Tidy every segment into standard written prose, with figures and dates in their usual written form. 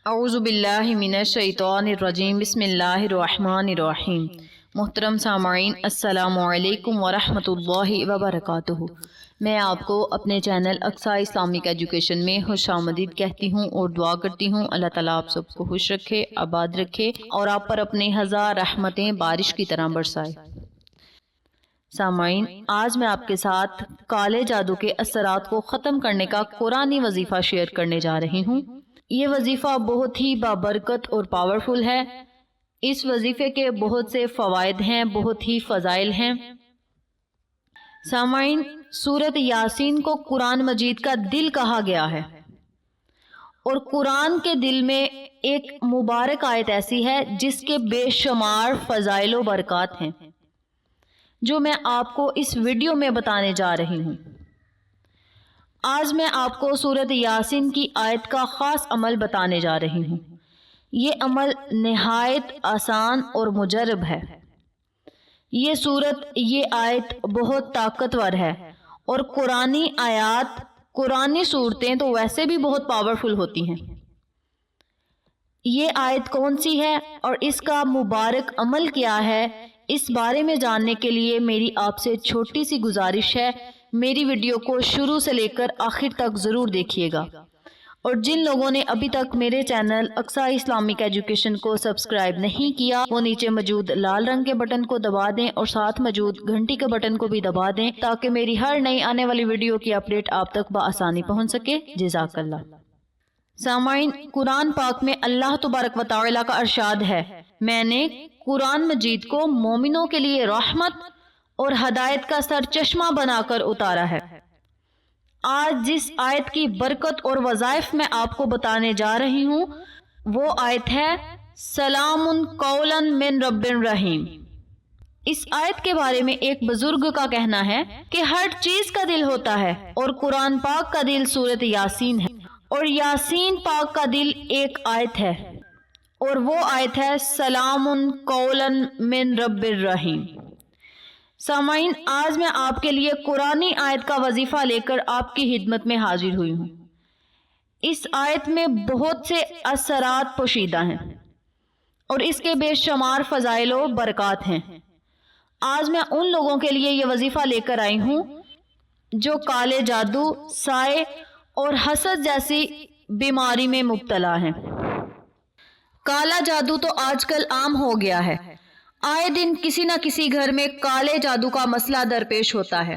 اعوذ باللہ من الشیطان الرجیم بسم اللہ الرحمن الرحیم۔ محترم سامعین السلام علیکم ورحمۃ اللہ وبرکاتہ۔ میں آپ کو اپنے چینل اقصیٰ اسلامک ایجوکیشن میں خوش آمدید کہتی ہوں اور دعا کرتی ہوں اللہ تعالیٰ آپ سب کو خوش رکھے، آباد رکھے اور آپ پر اپنے ہزار رحمتیں بارش کی طرح برسائے۔ سامعین، آج میں آپ کے ساتھ کالے جادو کے اثرات کو ختم کرنے کا قرآنی وظیفہ شیئر کرنے جا رہی ہوں۔ یہ وظیفہ بہت ہی بابرکت اور پاورفل ہے۔ اس وظیفے کے بہت سے فوائد ہیں، بہت ہی فضائل ہیں۔ سامعین، سورۃ یاسین کو قرآن مجید کا دل کہا گیا ہے، اور قرآن کے دل میں ایک مبارک آیت ایسی ہے جس کے بے شمار فضائل و برکات ہیں، جو میں آپ کو اس ویڈیو میں بتانے جا رہی ہوں۔ آج میں آپ کو سورۃ یاسین کی آیت کا خاص عمل بتانے جا رہی ہوں۔ یہ عمل نہایت آسان اور مجرب ہے۔ یہ سورت، یہ آیت بہت طاقتور ہے، اور قرآنی آیات، قرآنی صورتیں تو ویسے بھی بہت پاورفل ہوتی ہیں۔ یہ آیت کون سی ہے اور اس کا مبارک عمل کیا ہے، اس بارے میں جاننے کے لیے میری آپ سے چھوٹی سی گزارش ہے، میری ویڈیو کو شروع سے لے کر آخر تک ضرور دیکھیے گا۔ اور جن لوگوں نے ابھی تک میرے چینل اقصیٰ اسلامک ایجوکیشن کو سبسکرائب نہیں کیا، وہ نیچے موجود لال رنگ کے بٹن کو دبا دیں اور ساتھ موجود گھنٹی کے بٹن کو بھی دبا دیں تاکہ میری ہر نئی آنے والی ویڈیو کی اپڈیٹ آپ تک بآسانی پہنچ سکے۔ جزاک اللہ۔ سامعین، قرآن پاک میں اللہ تبارک و تعالیٰ کا ارشاد ہے، میں نے قرآن مجید کو مومنوں کے لیے رحمت اور ہدایت کا سرچشمہ بنا کر اتارا ہے۔ آج جس آیت کی برکت اور وظائف میں آپ کو بتانے جا رہی ہوں، وہ آیت ہے سلام قولا من رب رحیم۔ اس آیت کے بارے میں ایک بزرگ کا کہنا ہے کہ ہر چیز کا دل ہوتا ہے، اور قرآن پاک کا دل سورۃ یاسین ہے، اور یاسین پاک کا دل ایک آیت ہے، اور وہ آیت ہے سلام قولا من رب الرحیم۔ سامعین، آج میں آپ کے لیے قرآنی آیت کا وظیفہ لے کر آپ کی خدمت میں حاضر ہوئی ہوں۔ اس آیت میں بہت سے اثرات پوشیدہ ہیں، اور اس کے بے شمار فضائل و برکات ہیں۔ آج میں ان لوگوں کے لیے یہ وظیفہ لے کر آئی ہوں جو کالے جادو، سائے اور حسد جیسی بیماری میں مبتلا ہیں۔ کالا جادو تو آج کل عام ہو گیا ہے۔ آئے دن کسی نہ کسی گھر میں کالے جادو کا مسئلہ درپیش ہوتا ہے۔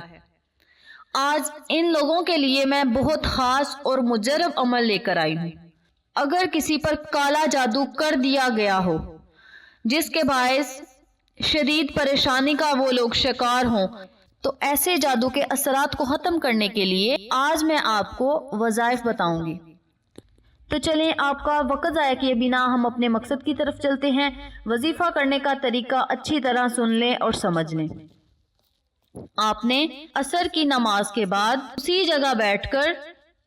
آج ان لوگوں کے لیے میں بہت خاص اور مجرب عمل لے کر آئی ہوں۔ اگر کسی پر کالا جادو کر دیا گیا ہو، جس کے باعث شدید پریشانی کا وہ لوگ شکار ہوں، تو ایسے جادو کے اثرات کو ختم کرنے کے لیے آج میں آپ کو وظائف بتاؤں گی۔ تو چلیں، آپ کا وقت ضائع کیے بنا ہم اپنے مقصد کی طرف چلتے ہیں۔ وظیفہ کرنے کا طریقہ اچھی طرح سن لیں اور سمجھ لیں۔ آپ نے عصر کی نماز کے بعد اسی جگہ بیٹھ کر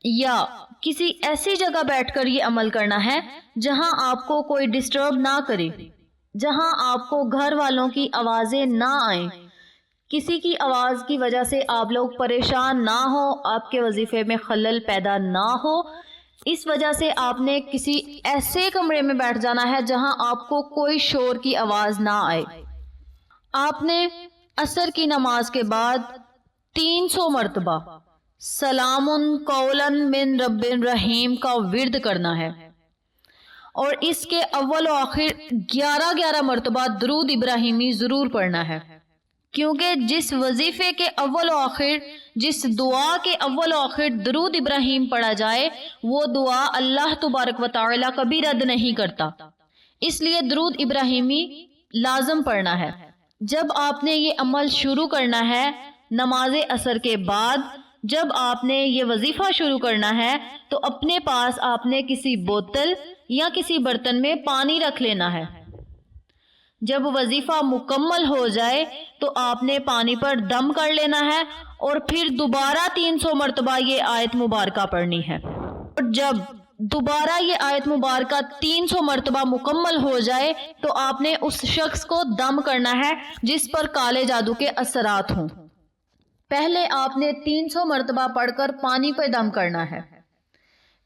یا کسی ایسی جگہ بیٹھ کر یہ عمل کرنا ہے جہاں آپ کو کوئی ڈسٹرب نہ کرے، جہاں آپ کو گھر والوں کی آوازیں نہ آئیں، کسی کی آواز کی وجہ سے آپ لوگ پریشان نہ ہو، آپ کے وظیفے میں خلل پیدا نہ ہو۔ اس وجہ سے آپ نے کسی ایسے کمرے میں بیٹھ جانا ہے جہاں آپ کو کوئی شور کی آواز نہ آئے۔ آپ نے عصر کی نماز کے بعد 300 مرتبہ سلام قولا من رب رحیم کا ورد کرنا ہے، اور اس کے اول و آخر 11 مرتبہ درود ابراہیمی ضرور پڑھنا ہے، کیونکہ جس وظیفے کے اول و آخر، جس دعا کے اول و آخر درود ابراہیم پڑھا جائے، وہ دعا اللہ تبارک و تعالی کبھی رد نہیں کرتا۔ اس لیے درود ابراہیمی لازم پڑھنا ہے۔ جب آپ نے یہ عمل شروع کرنا ہے نماز عصر کے بعد، جب آپ نے یہ وظیفہ شروع کرنا ہے، تو اپنے پاس آپ نے کسی بوتل یا کسی برتن میں پانی رکھ لینا ہے۔ جب وظیفہ مکمل ہو جائے تو آپ نے پانی پر دم کر لینا ہے، اور پھر دوبارہ 300 مرتبہ یہ آیت مبارکہ پڑھنی ہے۔ اور جب دوبارہ یہ آیت مبارکہ 300 مرتبہ مکمل ہو جائے تو آپ نے اس شخص کو دم کرنا ہے جس پر کالے جادو کے اثرات ہوں۔ پہلے آپ نے 300 مرتبہ پڑھ کر پانی پہ دم کرنا ہے،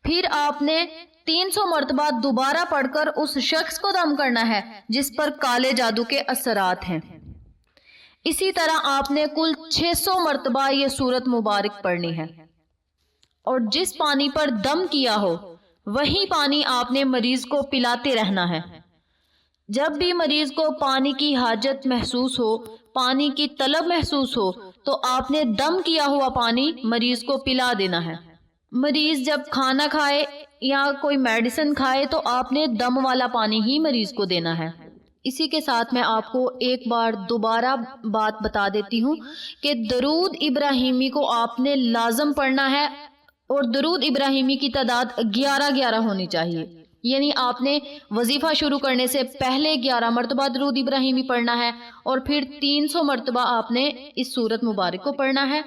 پھر آپ نے 300 مرتبہ دوبارہ پڑھ کر اس شخص کو دم کرنا ہے جس پر کالے جادو کے اثرات ہیں۔ اسی طرح آپ نے کل 600 مرتبہ یہ سورت مبارک پڑھنی ہے، اور جس پانی پر دم کیا ہو وہی پانی آپ نے مریض کو پلاتے رہنا ہے۔ جب بھی مریض کو پانی کی حاجت محسوس ہو، پانی کی طلب محسوس ہو، تو آپ نے دم کیا ہوا پانی مریض کو پلا دینا ہے۔ مریض جب کھانا کھائے یا کوئی میڈیسن کھائے تو آپ نے دم والا پانی ہی مریض کو دینا ہے۔ اسی کے ساتھ میں آپ کو ایک بار دوبارہ بات بتا دیتی ہوں کہ درود ابراہیمی کو آپ نے لازم پڑھنا ہے، اور درود ابراہیمی کی تعداد 11 ہونی چاہیے، یعنی آپ نے وظیفہ شروع کرنے سے پہلے 11 مرتبہ درود ابراہیمی پڑھنا ہے، اور پھر 300 مرتبہ آپ نے اس سورت مبارک کو پڑھنا ہے،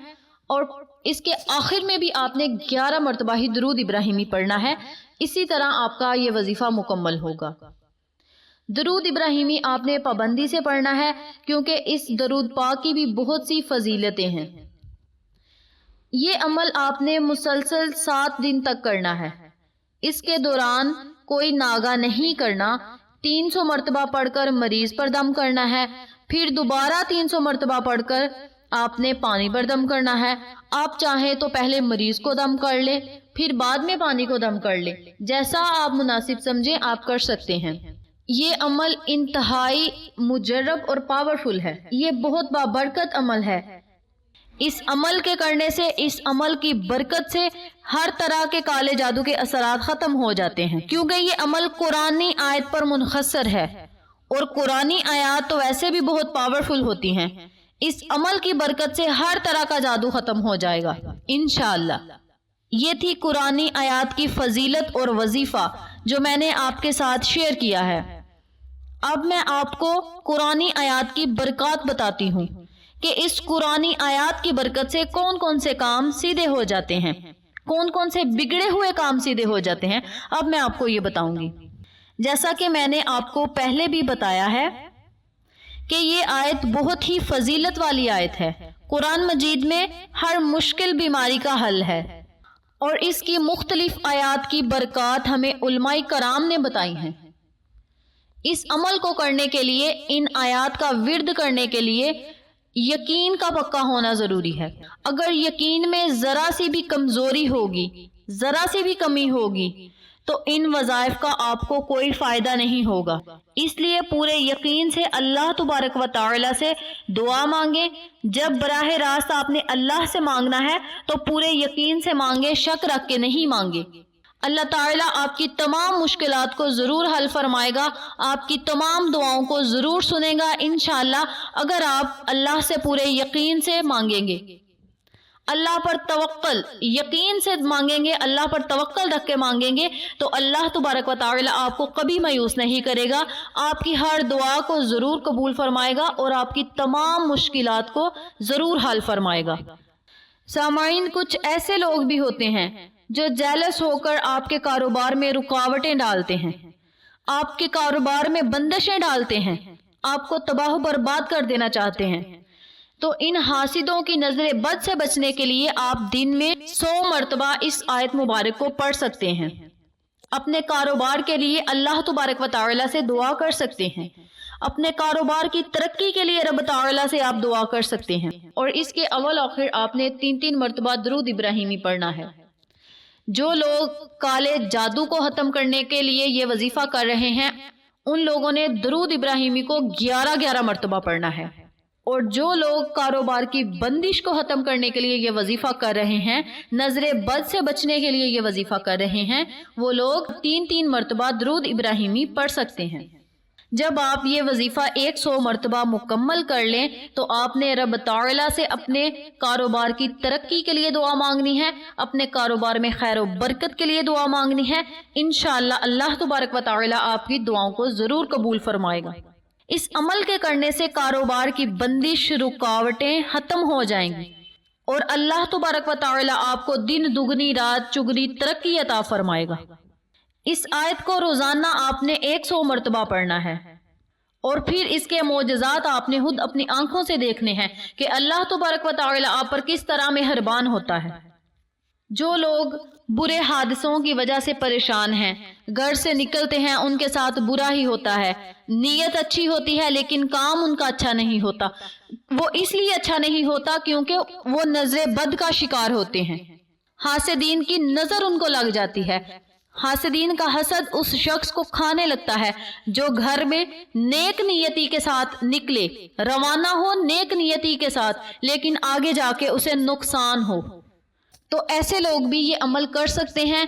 اور اس کے آخر میں بھی آپ نے 11 مرتبہ ہی درود ابراہیمی پڑھنا ہے۔ اسی طرح آپ کا یہ وظیفہ مکمل ہوگا۔ درود ابراہیمی آپ نے پابندی سے پڑھنا ہے، کیونکہ اس درود پاک کی بھی بہت سی فضیلتیں ہیں۔ یہ عمل آپ نے مسلسل 7 دن تک کرنا ہے۔ اس کے دوران کوئی ناغہ نہیں کرنا۔ 300 مرتبہ پڑھ کر مریض پر دم کرنا ہے، پھر دوبارہ 300 مرتبہ پڑھ کر آپ نے پانی پر دم کرنا ہے۔ آپ چاہیں تو پہلے مریض کو دم کر لیں، پھر بعد میں پانی کو دم کر لیں، جیسا آپ مناسب سمجھیں آپ کر سکتے ہیں۔ یہ عمل انتہائی مجرب اور پاورفل ہے، یہ بہت بابرکت عمل ہے۔ اس عمل کے کرنے سے، اس عمل کی برکت سے ہر طرح کے کالے جادو کے اثرات ختم ہو جاتے ہیں، کیونکہ یہ عمل قرآنی آیت پر منحصر ہے، اور قرآنی آیات تو ویسے بھی بہت پاورفل ہوتی ہیں۔ اس عمل کی برکت سے ہر طرح کا جادو ختم ہو جائے گا انشاءاللہ۔ یہ تھی قرآنی آیات کی فضیلت اور وظیفہ جو میں نے آپ کے ساتھ شیئر کیا ہے۔ اب میں آپ کو قرآنی آیات کی برکات بتاتی ہوں کہ اس قرآنی آیات کی برکت سے کون کون سے کام سیدھے ہو جاتے ہیں، کون کون سے بگڑے ہوئے کام سیدھے ہو جاتے ہیں۔ اب میں آپ کو یہ بتاؤں گی، جیسا کہ میں نے آپ کو پہلے بھی بتایا ہے کہ یہ آیت بہت ہی فضیلت والی آیت ہے۔ قرآن مجید میں ہر مشکل بیماری کا حل ہے، اور اس کی مختلف آیات کی برکات ہمیں علماء کرام نے بتائی ہیں۔ اس عمل کو کرنے کے لیے، ان آیات کا ورد کرنے کے لیے یقین کا پکا ہونا ضروری ہے۔ اگر یقین میں ذرا سی بھی کمزوری ہوگی، ذرا سی بھی کمی ہوگی، تو ان وظائف کا آپ کو کوئی فائدہ نہیں ہوگا۔ اس لیے پورے یقین سے اللہ تبارک و تعالی سے دعا مانگیں۔ جب براہ راست آپ نے اللہ سے مانگنا ہے تو پورے یقین سے مانگیں، شک رکھ کے نہیں مانگے۔ اللہ تعالیٰ آپ کی تمام مشکلات کو ضرور حل فرمائے گا، آپ کی تمام دعاؤں کو ضرور سنے گا انشاءاللہ، اگر آپ اللہ سے پورے یقین سے مانگیں گے، اللہ پر توکل یقین سے مانگیں گے، اللہ پر توکل رکھ کے مانگیں گے، تو اللہ تبارک و تعالیٰ آپ کو کبھی مایوس نہیں کرے گا، آپ کی ہر دعا کو ضرور قبول فرمائے گا، اور آپ کی تمام مشکلات کو ضرور حل فرمائے گا۔ سامعین، کچھ ایسے لوگ بھی ہوتے ہیں جو جیلس ہو کر آپ کے کاروبار میں رکاوٹیں ڈالتے ہیں، آپ کے کاروبار میں بندشیں ڈالتے ہیں، آپ کو تباہ و برباد کر دینا چاہتے ہیں۔ تو ان حاسدوں کی نظر بد سے بچنے کے لیے آپ دن میں 100 مرتبہ اس آیت مبارک کو پڑھ سکتے ہیں۔ اپنے کاروبار کے لیے اللہ تبارک و تعالی سے دعا کر سکتے ہیں، اپنے کاروبار کی ترقی کے لیے رب تعالی سے آپ دعا کر سکتے ہیں، اور اس کے اول آخر آپ نے 3 مرتبہ درود ابراہیمی پڑھنا ہے۔ جو لوگ کالے جادو کو ختم کرنے کے لیے یہ وظیفہ کر رہے ہیں، ان لوگوں نے درود ابراہیمی کو 11 مرتبہ پڑھنا ہے، اور جو لوگ کاروبار کی بندش کو ختم کرنے کے لیے یہ وظیفہ کر رہے ہیں، نظر بد سے بچنے کے لیے یہ وظیفہ کر رہے ہیں، وہ لوگ 3 مرتبہ درود ابراہیمی پڑھ سکتے ہیں۔ جب آپ یہ وظیفہ 100 مرتبہ مکمل کر لیں تو آپ نے رب تعالیٰ سے اپنے کاروبار کی ترقی کے لیے دعا مانگنی ہے، اپنے کاروبار میں خیر و برکت کے لیے دعا مانگنی ہے۔ انشاءاللہ اللہ تبارک و تعالیٰ آپ کی دعاؤں کو ضرور قبول فرمائے گا۔ اس عمل کے کرنے سے کاروبار کی بندش، رکاوٹیں ختم ہو جائیں گی، اور اللہ تبارک و تعالیٰ آپ کو دن دگنی رات چگنی ترقی عطا فرمائے گا۔ اس آیت کو روزانہ آپ نے 100 مرتبہ پڑھنا ہے، اور پھر اس کے معجزات آپ نے خود اپنی آنکھوں سے دیکھنے ہیں کہ اللہ تبارک و تعالی آپ پر کس طرح مہربان ہوتا ہے۔ جو لوگ برے حادثوں کی وجہ سے پریشان ہیں، گھر سے نکلتے ہیں ان کے ساتھ برا ہی ہوتا ہے، نیت اچھی ہوتی ہے لیکن کام ان کا اچھا نہیں ہوتا۔ وہ اس لیے اچھا نہیں ہوتا کیونکہ وہ نظر بد کا شکار ہوتے ہیں، حاسدین کی نظر ان کو لگ جاتی ہے۔ حاسدین کا حسد اس شخص کو کھانے لگتا ہے جو گھر میں نیک نیتی کے ساتھ نکلے، روانہ ہو نیک نیتی کے ساتھ، لیکن آگے جا کے اسے نقصان ہو۔ تو ایسے لوگ بھی یہ عمل کر سکتے ہیں،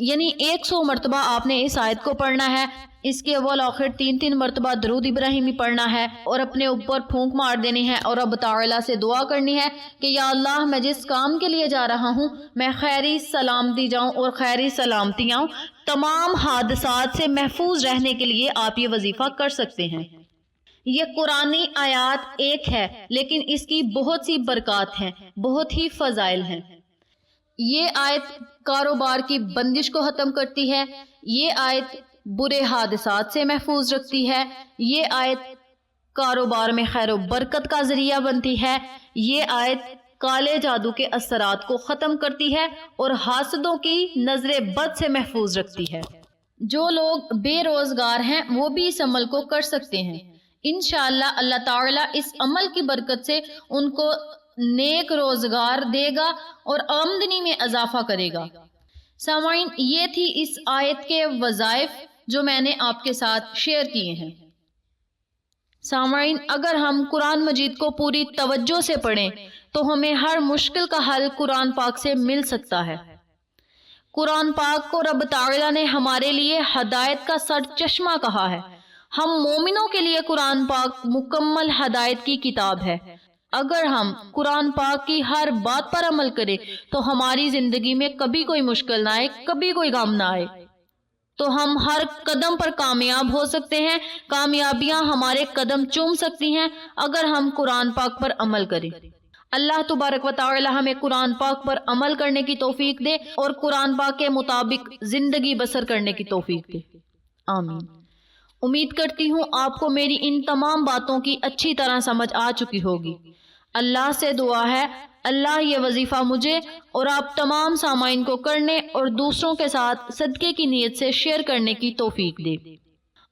یعنی 100 مرتبہ آپ نے اس آیت کو پڑھنا ہے، اس کے اول آخر 3 مرتبہ درود ابراہیمی پڑھنا ہے اور اپنے اوپر پھونک مار دینی ہے اور رب تعالیٰ سے دعا کرنی ہے کہ یا اللہ میں جس کام کے لیے جا رہا ہوں میں خیری سلامتی جاؤں اور خیری سلامتی آؤں۔ تمام حادثات سے محفوظ رہنے کے لیے آپ یہ وظیفہ کر سکتے ہیں۔ یہ قرآنی آیات ایک ہے لیکن اس کی بہت سی برکات ہیں، بہت ہی فضائل ہیں۔ یہ آیت کاروبار کی بندش کو ختم کرتی ہے، یہ آیت برے حادثات سے محفوظ رکھتی ہے، یہ آیت کاروبار میں خیر و برکت کا ذریعہ بنتی ہے، یہ آیت کالے جادو کے اثرات کو ختم کرتی ہے اور حاسدوں کی نظر بد سے محفوظ رکھتی ہے۔ جو لوگ بے روزگار ہیں وہ بھی اس عمل کو کر سکتے ہیں۔ انشاءاللہ اللہ تعالیٰ اس عمل کی برکت سے ان کو نیک روزگار دے گا اور آمدنی میں اضافہ کرے گا۔ سامعین، یہ تھی اس آیت کے وظائف جو میں نے آپ کے ساتھ شیئر کیے ہیں۔ سامعین، اگر ہم قرآن مجید کو پوری توجہ سے پڑھیں تو ہمیں ہر مشکل کا حل قرآن پاک سے مل سکتا ہے۔ قرآن پاک کو رب تعالیٰ نے ہمارے لیے ہدایت کا سر چشمہ کہا ہے۔ ہم مومنوں کے لیے قرآن پاک مکمل ہدایت کی کتاب ہے۔ اگر ہم قرآن پاک کی ہر بات پر عمل کریں تو ہماری زندگی میں کبھی کوئی مشکل نہ آئے، کبھی کوئی غم نہ آئے، تو ہم ہر قدم پر کامیاب ہو سکتے ہیں۔ کامیابیاں ہمارے قدم چوم سکتی ہیں اگر ہم قرآن پاک پر عمل کریں۔ اللہ تبارک و تعالی ہمیں قرآن پاک پر عمل کرنے کی توفیق دے اور قرآن پاک کے مطابق زندگی بسر کرنے کی توفیق دے، آمین۔ امید کرتی ہوں آپ کو میری ان تمام باتوں کی اچھی طرح سمجھ آ چکی ہوگی۔ اللہ سے دعا ہے اللہ یہ وظیفہ مجھے اور آپ تمام سامعین کو کرنے اور دوسروں کے ساتھ صدقے کی نیت سے شیئر کرنے کی توفیق دے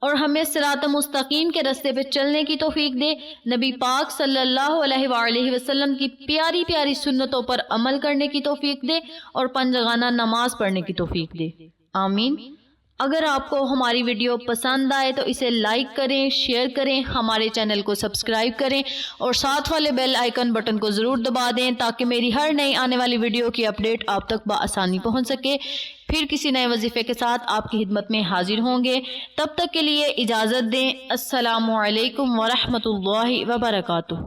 اور ہمیں صراط مستقیم کے راستے پہ چلنے کی توفیق دے، نبی پاک صلی اللہ علیہ وآلہ وسلم کی پیاری پیاری سنتوں پر عمل کرنے کی توفیق دے اور پنجگانہ نماز پڑھنے کی توفیق دے، آمین۔ اگر آپ کو ہماری ویڈیو پسند آئے تو اسے لائک کریں، شیئر کریں، ہمارے چینل کو سبسکرائب کریں اور ساتھ والے بیل آئیکن بٹن کو ضرور دبا دیں تاکہ میری ہر نئی آنے والی ویڈیو کی اپڈیٹ آپ تک بآسانی پہنچ سکے۔ پھر کسی نئے وظیفے کے ساتھ آپ کی خدمت میں حاضر ہوں گے، تب تک کے لیے اجازت دیں۔ السلام علیکم ورحمۃ اللہ وبرکاتہ۔